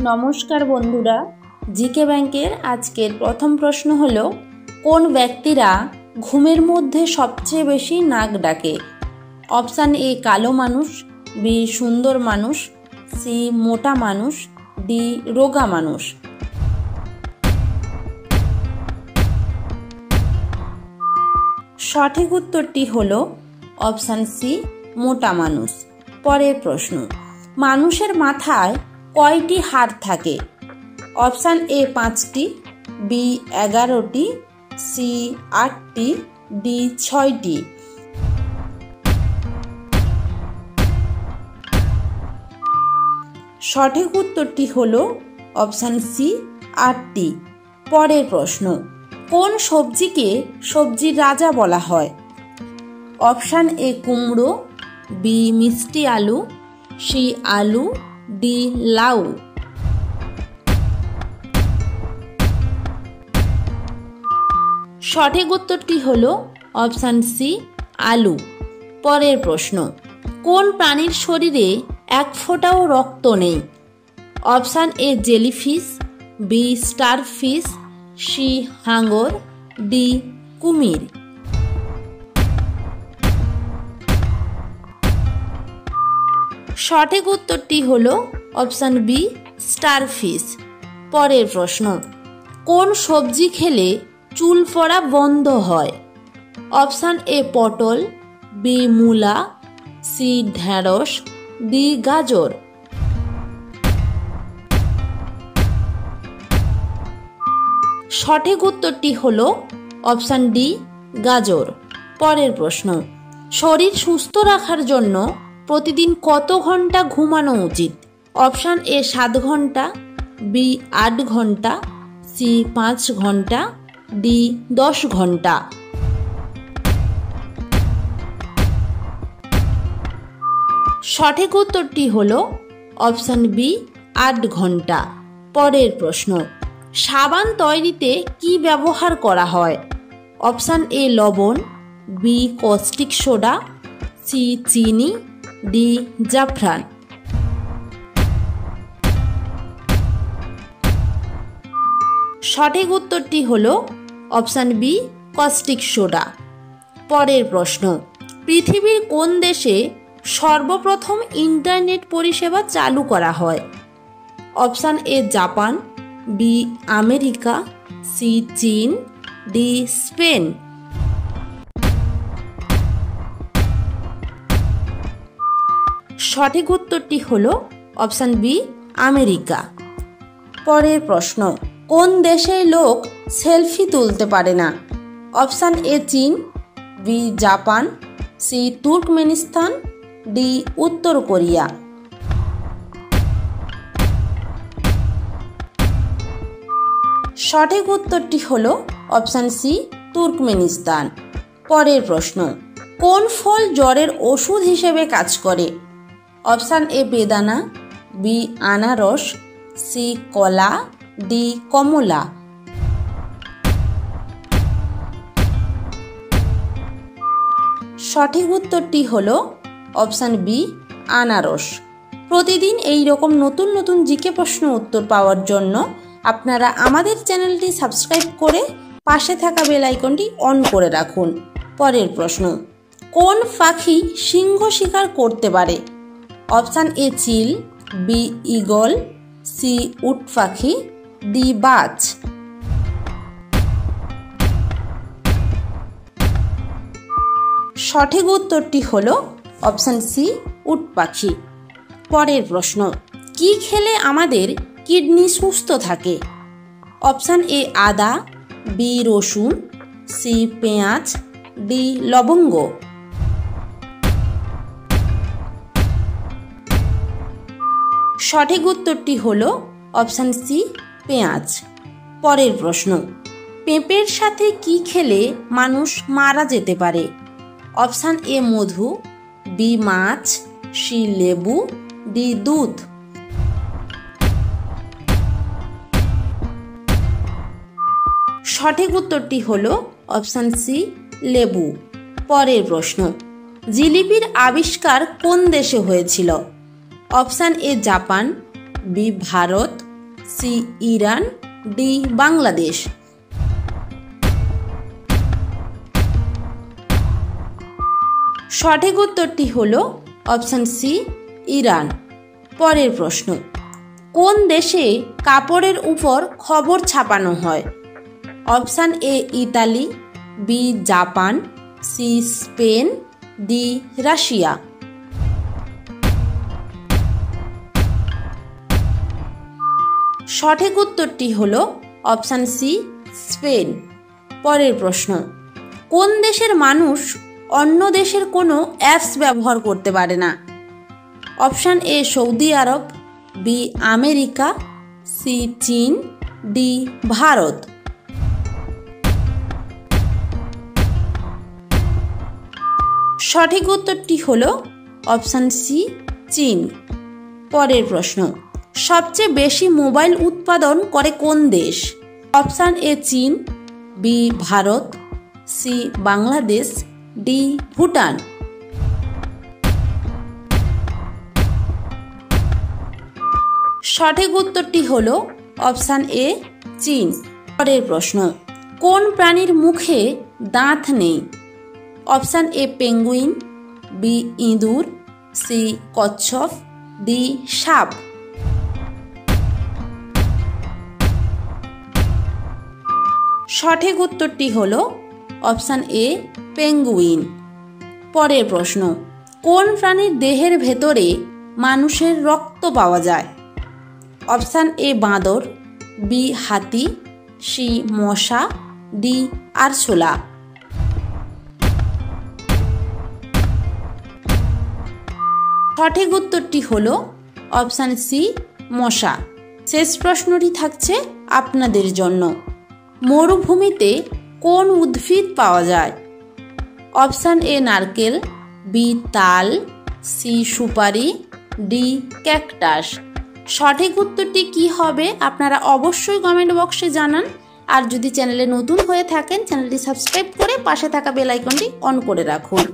নমস্কার বন্ধুরা, জিকে ব্যাংকের আজকের প্রথম প্রশ্ন হলো, কোন ব্যক্তিরা ঘুমের মধ্যে সবচেয়ে বেশি নাক ডাকে? অপশান এ কালো মানুষ, বি সুন্দর মানুষ, সি মোটা মানুষ, ডি রোগা মানুষ। সঠিক উত্তরটি হলো অপশান সি মোটা মানুষ। পরের প্রশ্ন, মানুষের মাথায় কয়টি হাড় থাকে? অপশান এ 5টি, বি 11টি, সি 8টি, ডি 6টি। সঠিক উত্তরটি হলো অপশান সি 8টি। পরের প্রশ্ন, কোন সবজিকে সবজির রাজা বলা হয়? অপশান এ কুমড়ো, বি মিষ্টি আলু, সি আলু, ডি লাউ। সঠিক উত্তরটি হলো অপশান সি আলু। পরের প্রশ্ন, কোন প্রাণীর শরীরে এক ফোঁটাও রক্ত নেই? Option A jellyfish, B starfish, C হাঙর, ডি কুমির। সঠিক উত্তরটি হলো অপশান বি স্টারফিশ। পরের প্রশ্ন, কোন সবজি খেলে চুল পড়া বন্ধ হয়? অপশান এ পটল, বি মূলা, সি ঢেঁড়স, ডি গাজর। সঠিক উত্তরটি হলো অপশান ডি গাজর। পরের প্রশ্ন, শরীর সুস্থ রাখার জন্য প্রতিদিন কত ঘন্টা ঘুমানো উচিত? অপশান এ 7 ঘন্টা, বি 8 ঘন্টা, সি 5 ঘন্টা, ডি 10 ঘন্টা। সঠিক উত্তরটি হলো অপশান বি 8 ঘন্টা। পরের প্রশ্ন, সাবান তৈরিতে কি ব্যবহার করা হয়? অপশান এ লবণ, বি কস্টিক সোডা, সি চিনি, ডি জাফরান। সঠিক উত্তরটি হলো অপশান বি কস্টিক সোডা। পরের প্রশ্ন, পৃথিবীর কোন দেশে সর্বপ্রথম ইন্টারনেট পরিষেবা চালু করা হয়? Option A Japan, B America, C চীন, ডি স্পেন। সঠিক উত্তরটি হলো অপশান বি আমেরিকা। পরের প্রশ্ন, কোন দেশের লোক সেলফি তুলতে পারে না? অপশান এ চীন, B Japan, C Turkmenistan, D উত্তর কোরিয়া। সঠিক উত্তরটি হলো অপশান সি তুর্কমেনিস্তান। পরের প্রশ্ন, কোন ফল জ্বরের ওষুধ হিসেবে কাজ করে? অপশান এ বেদানা, বি আনারস, সি কলা, ডি কমলা। সঠিক উত্তরটি হলো অপশান বি আনারস। প্রতিদিন এই রকম নতুন নতুন জিকে প্রশ্ন উত্তর পাওয়ার জন্য আপনারা আমাদের চ্যানেলটি সাবস্ক্রাইব করে পাশে থাকা বেল আইকনটি অন করে রাখুন। পরের প্রশ্ন, কোন পাখি সিংহ শিকার করতে পারে? অপশান এ চিল, বি ঈগল, সি উট পাখি, ডি বাজ। সঠিক উত্তরটি হলো অপশান সি উট পাখি। পরের প্রশ্ন, কি খেলে আমাদের কিডনি সুস্থ থাকে? অপশান এ আদা, বি রসুন, সি পেঁয়াজ, ডি লবঙ্গ। সঠিক উত্তরটি হলো অপশান সি পেঁয়াজ। পরের প্রশ্ন, পেঁপের সাথে কি খেলে মানুষ মারা যেতে পারে? অপশান এ মধু, বি মাছ, সি লেবু, ডি দুধ। সঠিক উত্তরটি হলো অপশান সি লেবু। পরের প্রশ্ন, জিলিপির আবিষ্কার কোন দেশে হয়েছিল? Option A Japan, B Bharat, C Iran, D Bangladesh. সঠিক উত্তরটি হলো অপশান সি ইরান। পরের প্রশ্ন, কোন দেশে কাপড়ের উপর খবর ছাপানো হয়? Option A Italy, B Japan, C Spain, D Russia. সঠিক উত্তরটি হলো অপশান সি স্পেন। পরের প্রশ্ন, কোন দেশের মানুষ অন্য দেশের কোনো অ্যাপস ব্যবহার করতে পারে না? অপশান এ সৌদি আরব, বি আমেরিকা, সি চীন, ডি ভারত। সঠিক উত্তরটি হলো অপশান সি চীন। পরের প্রশ্ন, সবচেয়ে বেশি মোবাইল উৎপাদন করে কোন দেশ? অপশান এ চীন, B Bharat, C Bangladesh, D Bhutan. সঠিক উত্তরটি হলো অপশান এ চীন। পরের প্রশ্ন, কোন প্রাণীর মুখে দাঁত নেই? অপশান এ পেঙ্গুইন, বি ইঁদুর, সি কচ্ছপ, ডি সাপ। সঠিক উত্তরটি হলো অপশান এ পেঙ্গুইন। পরের প্রশ্ন, কোন প্রাণীর দেহের ভেতরে মানুষের রক্ত পাওয়া যায়? অপশান এ বাঁদর, বি হাতি, সি মশা, ডি আরশোলা। সঠিক উত্তরটি হলো অপশান সি মশা। শেষ প্রশ্নটি থাকছে আপনাদের জন্য, মরুভূমিতে কোন উদ্ভিদ পাওয়া যায়? অপশান এ নারকেল, বি তাল, সি সুপারি, ডি ক্যাকটাস। সঠিক উত্তরটি কি হবে আপনারা অবশ্যই কমেন্ট বক্সে জানান। আর যদি চ্যানেলে নতুন হয়ে থাকেন চ্যানেলটি সাবস্ক্রাইব করে পাশে থাকা বেল আইকনটি অন করে রাখুন।